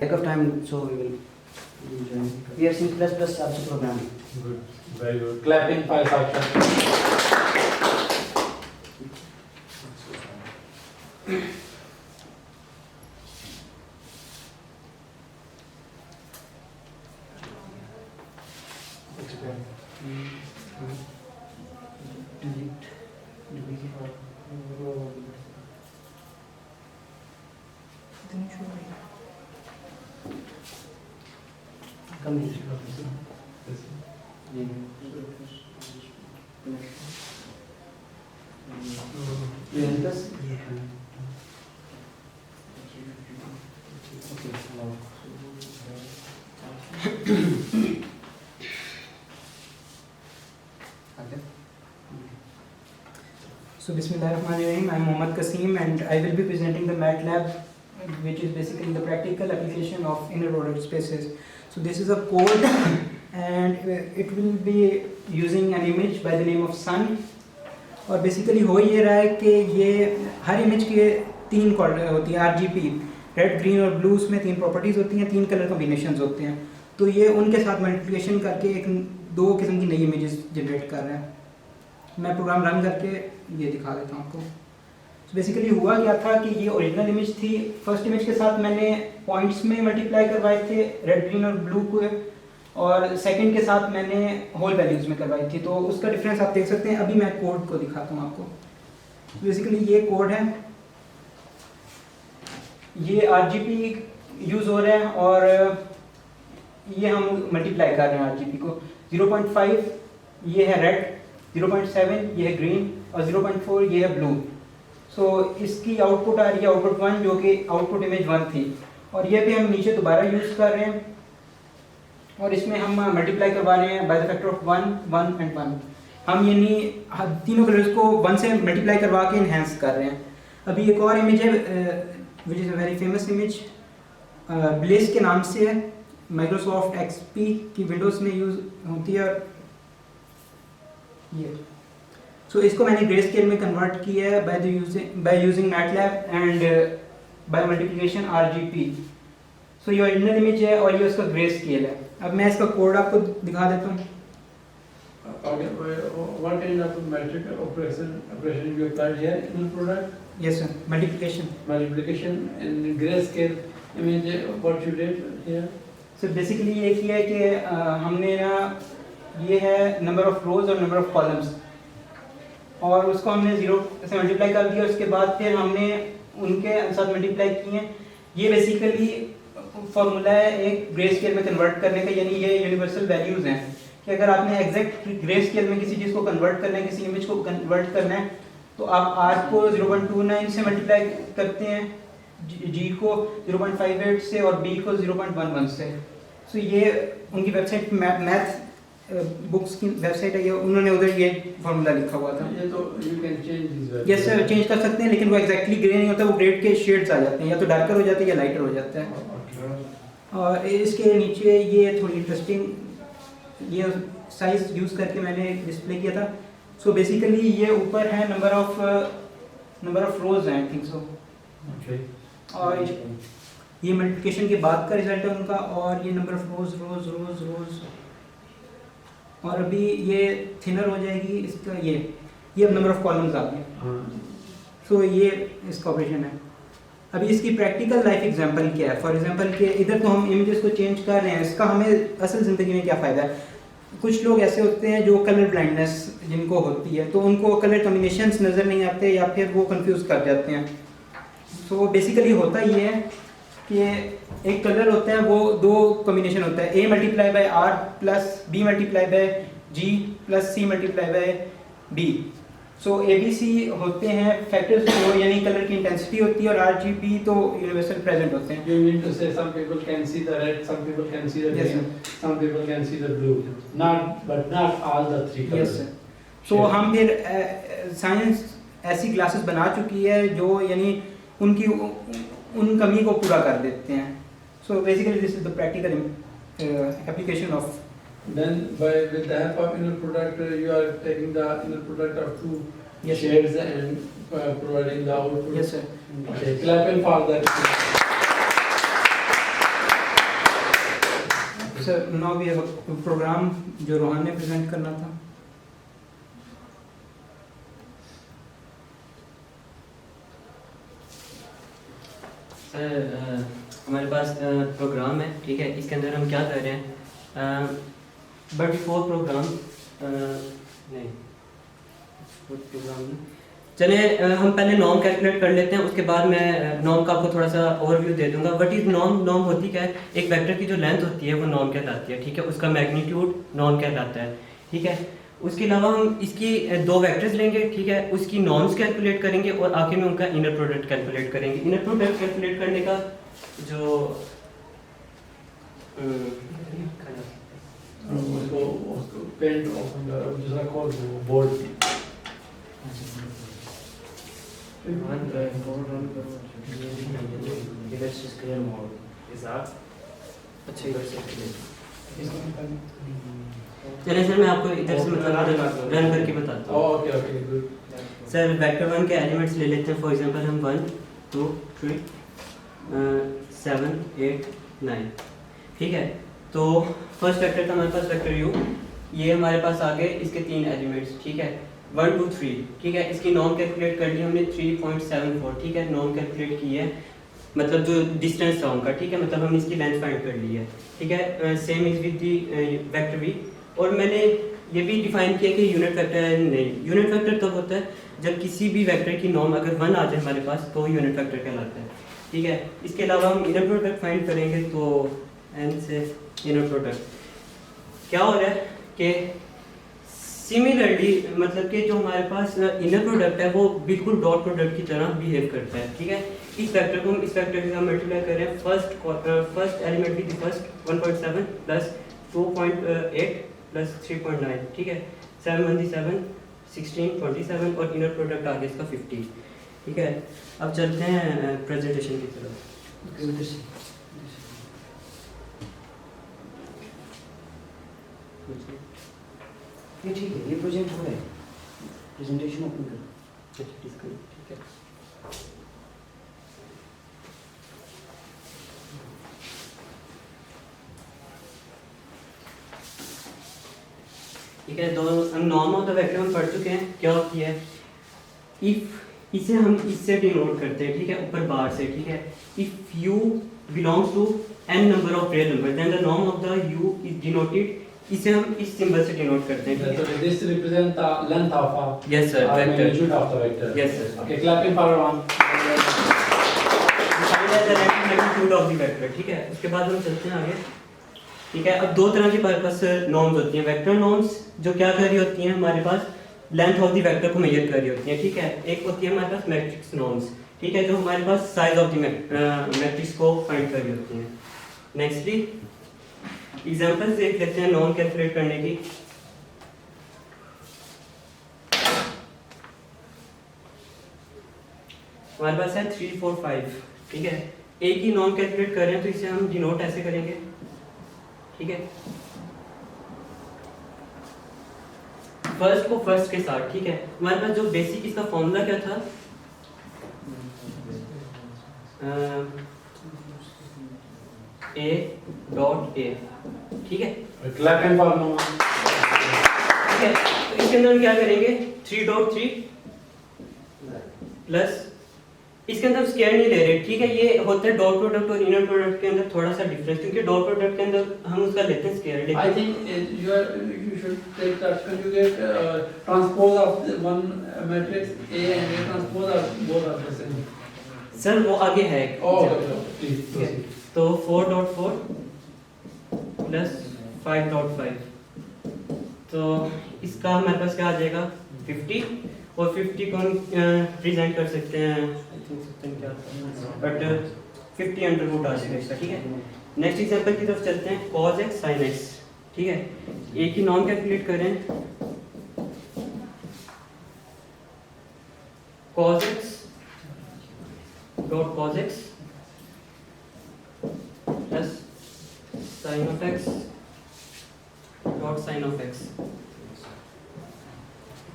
Lack of time, so we will join. We are C++ also programming. Good, very good. Clapping 5 So Bismillahirrahmanirrahim, I am Mohammad Kasim and I will be presenting the MATLAB, which is basically the practical application of inner product spaces. So this is a code and it will be using an image by the name of sun. और basically हो ये रहा है कि ये हर image के तीन होती है RGB, रेड ग्रीन और ब्लू, उसमें तीन प्रॉपर्टीज़ होती हैं, तीन कलर कॉम्बिनेशंस होते हैं. तो ये उनके साथ मल्टीप्लिकेशन करके एक दो किस्म की नई इमेजेस जनरेट कर रहे हैं. मैं प्रोग्राम रन करके ये दिखा देता हूँ आपको. तो बेसिकली हुआ क्या था कि ये ओरिजिनल इमेज थी. फर्स्ट इमेज के साथ मैंने पॉइंट्स में मल्टीप्लाई करवाए थे रेड ग्रीन और ब्लू को, और सेकंड के साथ मैंने होल वैल्यूज़ में करवाई थी. तो उसका डिफरेंस आप देख सकते हैं. अभी मैं कोड को दिखाता हूँ आपको. बेसिकली ये कोड है, ये RGB यूज़ हो रहा है और ये हम मल्टीप्लाई कर रहे हैं RGB को. 0.5 ये है रेड, 0.7 ये है ग्रीन और 0.4 ये है ब्लू. सो इसकी आउटपुट आ रही है आउटपुट 1, जो कि आउटपुट इमेज 1 थी, और ये भी हम नीचे दोबारा यूज़ कर रहे हैं और इसमें हम मल्टीप्लाई करवा रहे हैं by the factor of 1, 1 and 1. हम यानी तीनों कलर्स को 1 से मल्टीप्लाई करवा के इन्हेंस कर रहे हैं. अभी एक और इमेज है which is a very famous image, bless के नाम से है, माइक्रोसॉफ्ट XP की विंडोज़ में यूज़ होती है. ये सो इसको मैंने ग्रे स्केल में कन्वर्ट किया है by using MATLAB and by multiplication RGB. So ये ओरिजिनल इमेज है और ये उसका ग्रे स्केल है. अब मैं इसका कोड आपको दिखा देता हूँ. What kind of metric operation you applied here in the product? Yes sir, multiplication. Multiplication in grayscale image. What you did here? So basically ये किया है कि हमने ना, ये है नंबर ऑफ रोज और नंबर ऑफ कॉलम्स, और उसको हमने 0 से मल्टीप्लाई कर दिया. उसके बाद फिर हमने उनके साथ मल्टीप्लाई किए हैं. ये बेसिकली फॉर्मूला है एक ग्रे स्केल में कन्वर्ट करने का, यानी ये यूनिवर्सल वैल्यूज़ हैं कि अगर आपने एग्जैक्ट ग्रे स्केल में किसी चीज़ को कन्वर्ट करना है, किसी इमेज को कन्वर्ट करना है, तो आप R को 0.29 से मल्टीप्लाई करते हैं, G को 0.58 से और B को 0.11 से. सो ये उनकी वेबसाइट मैथ बुक्स की वेबसाइट है, ये उन्होंने उधर ये फार्मूला लिखा हुआ था. ये तो you can change this. Yes sir, change कर सकते हैं, लेकिन वो एग्जैक्टली ग्रे नहीं होता, वो ग्रेड के शेड्स आ जाते हैं, या तो डार्कर हो जाते हैं या लाइटर हो जाता है. और इसके नीचे ये थोड़ी इंटरेस्टिंग ये साइज यूज़ करके मैंने डिस्प्ले किया था. सो बेसिकली ये ऊपर है नंबर ऑफ रोज हैं, आई थिंक सो. और ये मल्टीप्लिकेशन के बाद का रिजल्ट है उनका, और ये नंबर ऑफ रोज रोज रोज रोज, और अभी ये थिनर हो जाएगी इसका. ये नंबर ऑफ कॉलम्स आ गए. सो ये इसका ऑपरेशन है. अभी इसकी प्रैक्टिकल लाइफ एग्जांपल क्या है. फॉर एग्जांपल कि इधर तो हम इमेजेस को चेंज कर रहे हैं, इसका हमें असल ज़िंदगी में क्या फ़ायदा है. कुछ लोग ऐसे होते हैं जो कलर ब्लाइंडनेस जिनको होती है, तो उनको कलर कॉम्बिनेशंस नज़र नहीं आते या फिर वो कंफ्यूज कर जाते हैं. सो बेसिकली होता ये है कि एक कलर होता है, वो दो कॉम्बिनेशन होता है, A multiply by R plus B multiply by G plus C multiply by B. So ABC होते हैं फैक्टर्स जो यानी कलर की इंटेंसिटी होती है, और RGB तो यूनिवर्सल प्रेजेंट होते हैं. You mean to say some people can see the red, some people can see the green, some people can see the blue. But not all the three colors. Yes sir. So हम फिर science ऐसी classes बना चुकी है जो यानी उनकी उन कमी को पूरा कर देते हैं. So basically this is the practical application of. Then with the help of inner product, you are taking the inner product of two Yes, sir. shades and providing the output. Yes sir. Okay, clapping for that. Sir now we have program जो रोहन ने present करना था। Sir हमारे पास programme है, ठीक है। इसके अंदर हम क्या कर रहे हैं, बट बिफोर प्रोग्राम नहीं प्रोग्राम चले हम पहले नॉर्म कैलकुलेट कर लेते हैं, उसके बाद मैं नॉर्म का आपको थोड़ा सा ओवरव्यू दे दूंगा। What is norm? नॉर्म होती क्या है, एक वेक्टर की जो लेंथ होती है वो नॉर्म कहलाती है, ठीक है। उसका मैग्नीट्यूड नॉर्म कहलाता है, ठीक है। उसके अलावा हम इसकी दो वेक्टर्स लेंगे, ठीक है, उसकी नॉर्म्स कैलकुलेट करेंगे और आखिर में उनका इनर प्रोडक्ट कैलकुलेट करेंगे। इनर प्रोडक्ट कैलकुलेट करने का जो उसको पेंट दूसरा code board Let's just clear more. Is that? अच्छा इधर से चलिए सर मैं आपको इधर से मतलब रन करके बताता हूँ। Okay okay good. Sir vector 1 के एलिमेंट्स ले लेते हैं। फॉर एग्जांपल हम 1 2 3 7 8 9, ठीक है। तो फर्स्ट वेक्टर था हमारे पास वेक्टर u, ये हमारे पास आ गए इसके तीन एलिमेंट्स, ठीक है, 1 2 3, ठीक है। इसकी नॉर्म कैलकुलेट कर ली हमने 3.74, ठीक है, नॉर्म कैलकुलेट की है, मतलब जो डिस्टेंस था उनका, ठीक है, मतलब हमने इसकी लेंथ फाइंड कर ली है, ठीक है। Same is with the vector v। और मैंने ये भी डिफाइन किया कि यूनिट वेक्टर है नहीं। यूनिट वेक्टर तब होता है जब किसी भी वेक्टर की नॉर्म अगर 1 आ जाए हमारे पास तो यूनिट वेक्टर कहलाता है, ठीक है। इसके अलावा हम इनर प्रोडक्ट फाइंड करेंगे, तो n से इनर प्रोडक्ट क्या हो रहा है कि सिमिलरली मतलब कि जो हमारे पास इनर प्रोडक्ट है वो बिल्कुल डॉट प्रोडक्ट की तरह बिहेव करता है, ठीक है। इस वेक्टर को हम इस वेक्टर के साथ मल्टीप्लाई कर रहे हैं, first element with the first 1.7 plus 2.8 plus 3.9, ठीक है। 7 1 7 16 27 और इनर प्रोडक्ट आ गया इसका 50, ठीक है। अब चलते हैं प्रेजेंटेशन की तरफ। ये ठीक है, ये प्रेजेंट हो रहा है, प्रेजेंटेशन ओपन कर। ठीक है। ठीक है, तो नॉर्म ऑफ द वेक्टर हम पढ़ चुके हैं, क्या होती है। इफ इसे हम इससे डिनोट करते हैं, ठीक है, ऊपर बार से, ठीक है। If u belongs to n number of real number then the norm of the u is denoted, इसे हम इस सिंबल से डिनोट करते हैं, ठीक है। So this represent the length of a Yes sir, vector. magnitude of the vector. Yes sir. Okay, clapping for one. Define as the magnitude of the vector, ठीक है। उसके बाद हम चलते हैं आगे, ठीक है। अब दो तरह की हमारे पास नॉर्म्स होती हैं। वेक्टर नॉर्म्स जो क्या कर रही होती हैं, हमारे पास लेंथ ऑफ द वेक्टर को मेजर कर रही होती हैं, ठीक है। एक होती है हमारे पास मैट्रिक्स नॉर्म्स, ठीक है, जो हमारे पास साइज ऑफ द मैट्रिक्स को फाइंड कर रही होती हैं। नेक्स्टली एग्जांपल्स देख लेते हैं नॉर्म कैलकुलेट करने की। हमारे पास है 3 4 5, ठीक है। एक ही नॉर्म कैलकुलेट कर रहे हैं तो इसे हम डिनोट ऐसे करेंगे, ठीक है। फर्स्ट को फर्स्ट के साथ, ठीक है। हमारे पास जो बेसिक इसका फॉर्मूला क्या था, a डॉट a, ठीक है। Clapping for one. ठीक है, तो इसके अंदर हम क्या करेंगे, 3.3 प्लस, इसके अंदर स्क्वायर नहीं ले रहे, ठीक है। ये होता है डॉट प्रोडक्ट और इनर प्रोडक्ट के अंदर थोड़ा सा डिफरेंस, क्योंकि डॉट प्रोडक्ट के अंदर हम उसका लेते हैं स्क्वायर, I लेकिन think you should take that conjugate transpose of the one matrix A and A transpose are both are the same. Sir वो आगे है। Oh, okay, please ठीक है, proceed. तो 4.4 प्लस 5.5, तो इसका हमारे पास क्या आ जाएगा 50, और 50 को हम प्रेजेंट कर सकते हैं, आई थिंक क्या बट 50 अंडर रूट आ जाएगा इसका, ठीक है। नेक्स्ट एग्जांपल की तरफ चलते हैं, cos x sin x, ठीक है। एक ही नॉर्म कैलकुलेट करें, cos x dot cos x plus sin of x dot sin of x।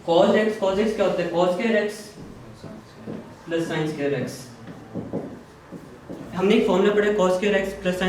cos x क्या होता है, cos square x plus sin square x। हमने एक फॉर्मूला पढ़ा है, cos square x plus sin